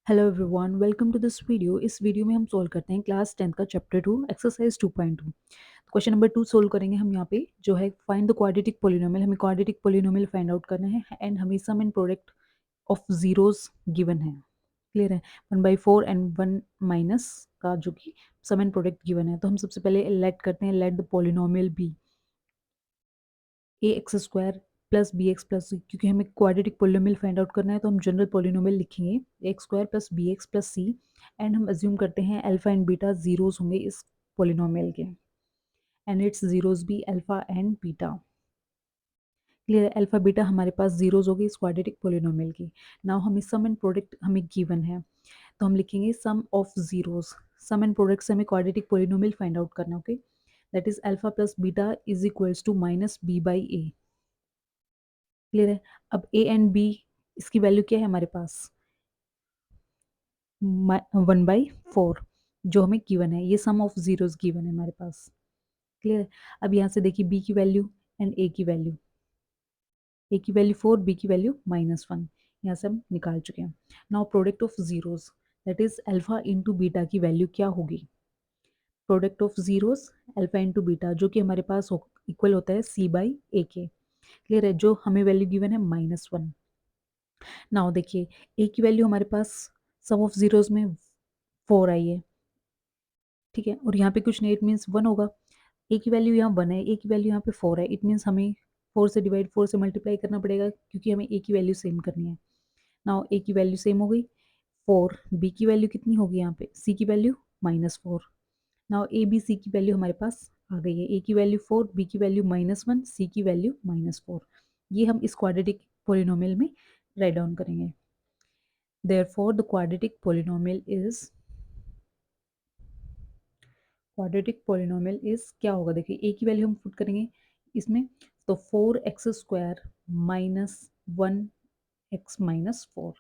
Hello everyone, welcome to this video. इस video में हम सोल्व करते हैं क्लास 10 का chapter 2 exercise 2.2। Question number 2 solve करेंगे हम यहाँ पे, जो है फाइंड द क्वाड्रेटिक पोलिनोमियल। हमें क्वाड्रेटिक पोलिनोमियल फाइंड आउट करना है एंड हमें sum and product of zeros given है। क्लियर है? 1/4 एंड 1 माइनस का जो कि सम एंड प्रोडक्ट गिवन है। तो हम सबसे पहले लेट करते हैं, let the polynomial be a x square plus b x plus c. क्योंकि हमें क्वाड्रेटिक पोलिनोमियल फाइंड आउट करना है तो हम जनरल पोलिनोमियल लिखेंगे x square plus b x plus c. And हम अज्यूम करते हैं अल्फा एंड बीटा जीरोस होंगे इस पोलिनोमियल के, एंड इट्स जीरोस भी अल्फा एंड बीटा। क्लियर है? अल्फा बीटा हमारे पास जीरोस होगी इस क्वाड्रेटिक पोलिनोमियल की। नाउ हमें सम एंड प्रोडक्ट हमें गिवन है, तो हम लिखेंगे sum of zeros. Sum and product से हमें क्वाड्रेटिक पोलिनोमियल फाइंड आउट करना है। Okay, that is alpha plus beta is equals to minus b by a. Clear है? अब ए एंड बी, इसकी वैल्यू क्या है हमारे पास? 1/4 जो हमें गिवन है। ये सम ऑफ जीरोस गिवन है हमारे पास। क्लियर है? अब यहाँ से देखिए बी की वैल्यू एंड ए की वैल्यू। ए की वैल्यू 4, बी की वैल्यू -1। यहाँ से हम निकाल चुके हैं। Now product of zeros, that is alpha into beta की वैल्यू क्या होगी? Product of zeros alpha into beta, जो कि हमारे पास इक्वल होता है सी बाई ए के। क्लियर है? जो हमें वैल्यू गिवन है -1। नाउ देखिए ए की वैल्यू हमारे पास सम ऑफ जीरोस में 4 आई है। ठीक है, और यहाँ पे कुछ नहीं, इट मीन्स 1 होगा। ए की वैल्यू यहाँ 1 है, ए की वैल्यू यहाँ पे 4 है। इट मीन्स हमें 4 से डिवाइड 4 से मल्टीप्लाई करना पड़ेगा, क्योंकि हमें ए की वैल्यू सेम करनी है। नाउ ए की वैल्यू सेम हो गई 4, बी की वैल्यू कितनी होगी यहाँ पे? सी की value -4। Now A B C की वैल्यू हमारे पास आ गई है। ए की वैल्यू 4, बी की वैल्यू -1, सी की वैल्यू -4। ये हम इस क्वाड्रेटिक पोलिनोमियल में राइट डाउन करेंगे। Therefore, the quadratic polynomial is क्या होगा? देखिए ए की वैल्यू हम पुट करेंगे इसमें, तो 4x² माइनस 1x-4,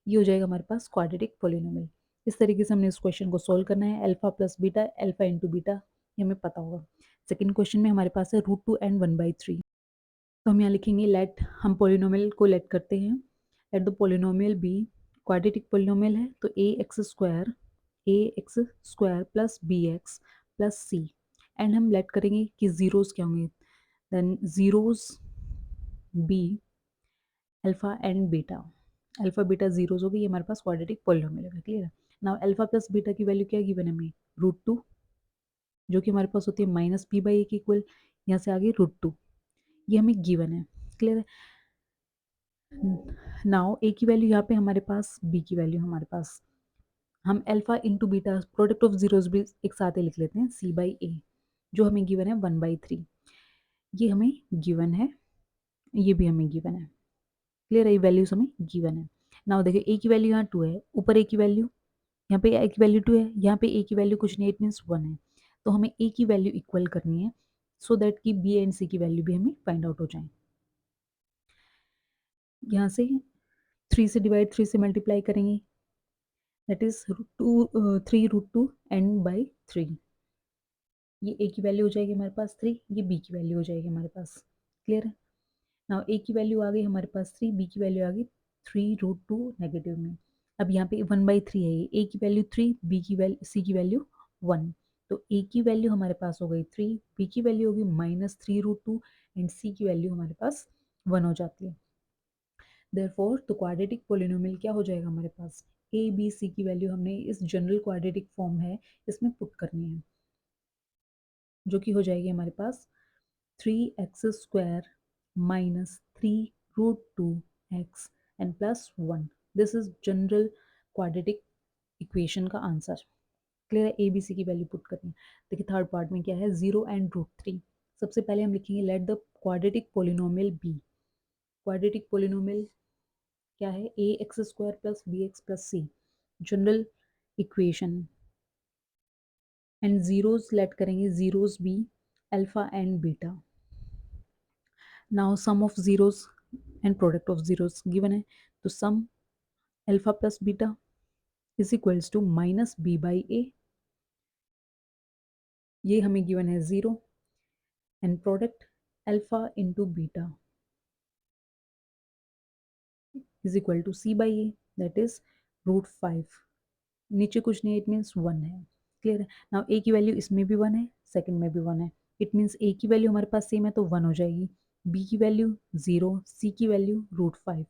ये हो जाएगा हमारे पास क्वाड्रेटिक पोलिनोमियल। इस तरीके से हमने इस क्वेश्चन को सॉल्व करना है। Alpha plus beta, alpha into beta, ये हमें पता होगा। सेकेंड क्वेश्चन में हमारे पास है √2 एंड 1/3। तो हम यहाँ लिखेंगे लेट, हम पोलिनोमियल को लेट करते हैं। Let the polynomial be, quadratic polynomial है तो a x square plus b x plus c. And हम लेट करेंगे कि जीरोस क्या होंगे, then zeros be alpha and beta. Alpha beta zeros होगी, ये हमारे पास क्वाड्रेटिक पोलिनोमियल है। क्लियर है? नाउ अल्फा प्लस बीटा की वैल्यू क्या गिवन है हमें? √2, जो कि हमारे पास होती है माइनस बी बाई ए की इक्वल। यहाँ से आगे √2, ये हमें गिवन है। क्लियर है? नाउ ए की वैल्यू यहाँ पे हमारे पास, बी की वैल्यू हमारे पास, हम alpha into beta product of zeros भी एक साथ ही लिख लेते हैं, सी बाई ए, जो हमें गिवन है 1/3। ये हमें गिवन है, ये भी हमें गिवन है। क्लियर है? ये वैल्यूज हमें गिवन है। नाउ देखिए ए की वैल्यू यहाँ 2 है, ऊपर ए की वैल्यू, यहाँ पे ए की वैल्यू 2 है, यहाँ पे ए की वैल्यू कुछ नहीं, इट मीन्स 1 है। तो हमें ए की वैल्यू इक्वल करनी है, सो दैट कि बी एंड सी की वैल्यू भी हमें फाइंड आउट हो जाए। यहाँ से 3 से डिवाइड, 3 से मल्टीप्लाई करेंगे, दैट इज 3 √2 एंड बाई 3। ये ए की वैल्यू हो जाएगी हमारे पास 3, ये बी की वैल्यू हो जाएगी हमारे पास। क्लियर है? नाउ ए की वैल्यू आ गई हमारे पास 3, बी की वैल्यू आ गई 3 √2 नेगेटिव में। अब यहाँ पे 1/3 है, ए की वैल्यू 3, बी की वैल्यू, सी की वैल्यू 1। तो ए की वैल्यू हमारे पास हो गई 3, बी की वैल्यू होगी -3 √2 एंड सी की वैल्यू हमारे पास 1 हो जाती है। देयरफॉर तो क्वाड्रेटिक पोलिनोमियल क्या हो जाएगा हमारे पास? ए बी सी की वैल्यू हमने इस जनरल क्वाड्रेटिक फॉर्म है इसमें पुट करनी है, जो कि हो जाएगी हमारे पास 3x² minus 3 √2x and plus 1। This is general quadratic equation का आंसर। क्लियर है? ए बी सी की वैल्यू पुट करनी है। देखिए थर्ड पार्ट में क्या है, 0 एंड √3। सबसे पहले हम लिखेंगे let the quadratic polynomial be. Quadratic polynomial क्या है? A x square plus b x plus c, general equation. And zeros let करेंगे, zeros be alpha and beta. Now sum of zeros and product of zeros given है, तो sum alpha plus beta is equals to minus b by a, ये हमें given है 0, and product alpha into beta is equal to c by A, that is √5, नीचे कुछ नहीं, it means 1 है। Clear है? नाउ ए की वैल्यू इसमें भी 1 है, सेकंड में भी 1 है। इट मीन्स ए की वैल्यू हमारे पास सेम है तो 1 हो जाएगी, बी की वैल्यू 0, सी की वैल्यू √5,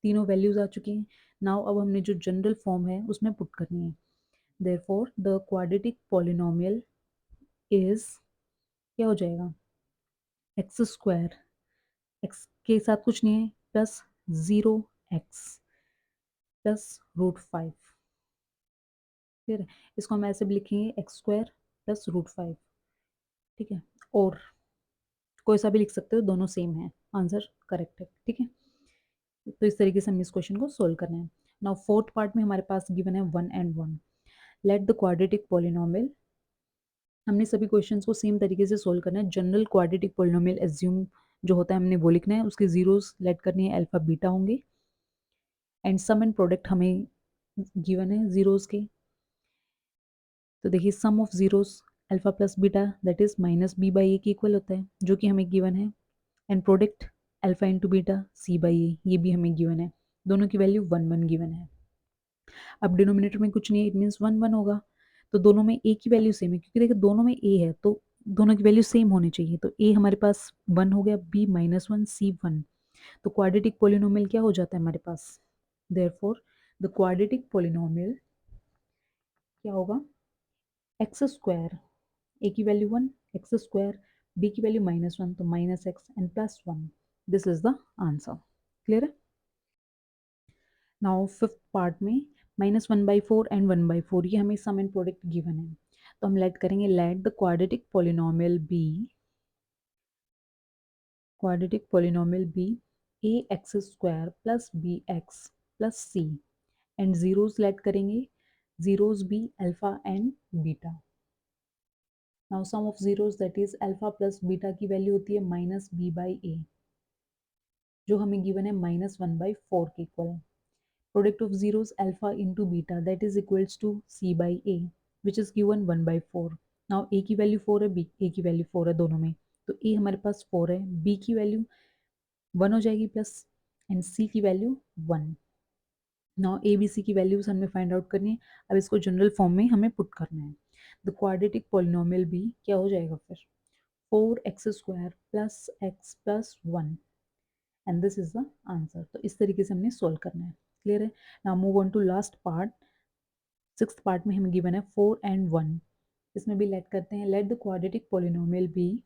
तीनों वैल्यूज आ चुकी हैं। नाउ अब हमने जो जनरल फॉर्म है उसमें पुट करनी है। Therefore the quadratic polynomial is, क्या हो जाएगा, एक्स स्क्वायर, एक्स के साथ कुछ नहीं है, प्लस 0x प्लस √5। फिर इसको हम ऐसे भी लिखेंगे एक्स स्क्वायर प्लस √5, ठीक है। और कोई सा भी लिख सकते हो, दोनों सेम है, आंसर करेक्ट है, ठीक है। तो इस तरीके से हम इस क्वेश्चन को सोल्व करना है। नाउ फोर्थ पार्ट में हमारे पास गिवन है 1 and 1। Late the quadratic polynomial, हमने सभी क्वेश्चंस को सेम तरीके से सोल्व करना है। जनरल क्वाड्रेटिक पॉलिनोमियल एज्यूम जो होता है हमने वो लिखना है, उसके जीरोस लेट करनी है, अल्फा बीटा होंगे, एंड सम एंड प्रोडक्ट हमें गिवन है जीरोस के। तो देखिए sum of zeros alpha plus beta that is minus b by a के इक्वल होता है, जो कि हमें गिवन है, and product alpha into beta c by a, ये भी हमें गिवन है। दोनों की वैल्यू 1 1 गिवन है। अब डिनोमिनेटर में कुछ नहीं है, इट मीन्स 1 1 होगा। तो दोनों में ए की वैल्यू सेम है, क्योंकि देखिए दोनों में ए है तो दोनों की वैल्यू सेम होनी चाहिए। तो ए हमारे पास 1 हो गया, बी -1, सी 1। तो क्वाड्रेटिक पोलिनोमियल क्या हो जाता है हमारे पास, देयरफॉर द क्वाड्रेटिक पोलिनोमियल क्या होगा, एक्स स्क्वायर, ए की वैल्यू 1, एक्स स्क्वायर, बी की वैल्यू -1 तो -x and +1। This is the answer. Clear है? नाउ फिफ्थ पार्ट में -1/4 एंड 1/4, ये हमें सम एंड प्रोडक्ट गिवन है। तो हम लेट करेंगे, let the quadratic polynomial be ax square plus bx plus c, and zeros let करेंगे, zeros be alpha and beta. Now sum of zeros that is alpha plus beta की value होती है -b/a, जो हमें given है -1/4 के equal है। Product of zeros alpha into beta that is equals to c by a, which is given 1/4। now a की value 4 है, a की वैल्यू 4 है दोनों में, तो a हमारे पास 4 है, b की वैल्यू 1 हो जाएगी प्लस, एंड c की value 1। Now A B C की वैल्यूज हमें फाइंड आउट करनी है। अब इसको जनरल फॉर्म में हमें पुट करना है। द क्वाड्रेटिक पॉलिनोमियल बी क्या हो जाएगा फिर, 4x square plus x plus 1, and this is the answer. तो इस तरीके से हमने सोल्व करना है। क्लियर है? Now move on to last part. Sixth part में हमें गिवन है 4 and 1। इसमें भी लेट करते हैं, let the quadratic polynomial be,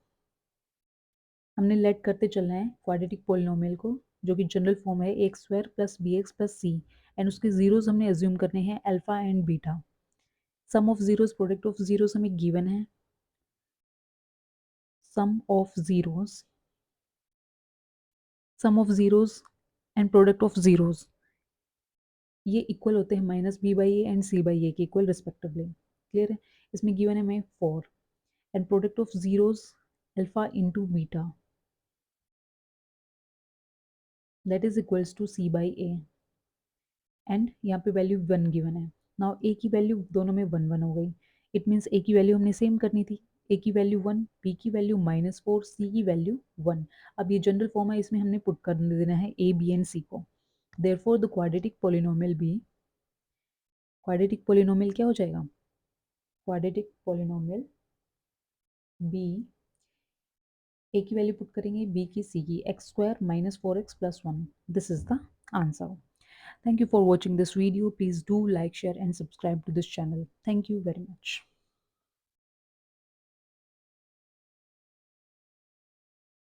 हमने लेट करते चलना है क्वाड्रेटिक पोलिनोमियल को, जो कि जनरल फॉर्म है x square plus b x plus c, and उसके जीरोस हमने एज्यूम करने हैं alpha and beta. Sum of zeros, product of zeros हमें गिवन है, sum of zeros, sum of zeros and product of zeros ये equal होते हैं -b/a and c/a के इक्वल रिस्पेक्टिवली। क्लियर है? इसमें गिवन है हमें 4, and product of zeros alpha into beta that is equals to c/a, and यहाँ पे वैल्यू 1 गिवन है। नाउ a की वैल्यू दोनों में 1 1 हो गई, इट मीन्स a की वैल्यू हमने सेम करनी थी, a की वैल्यू 1, b की वैल्यू -4, c की वैल्यू 1। अब ये जनरल फॉर्म है, इसमें हमने पुट कर देना है a b एंड c को। Therefore the quadratic polynomial b, quadratic polynomial क्या हो जाएगा, क्वाड्रेटिक पोलिनोमियल b, a की वैल्यू पुट करेंगे, b की, c की, x square -4x plus 1। This is the answer. Thank you for watching this video. Please do like, share and subscribe to this channel. Thank you very much.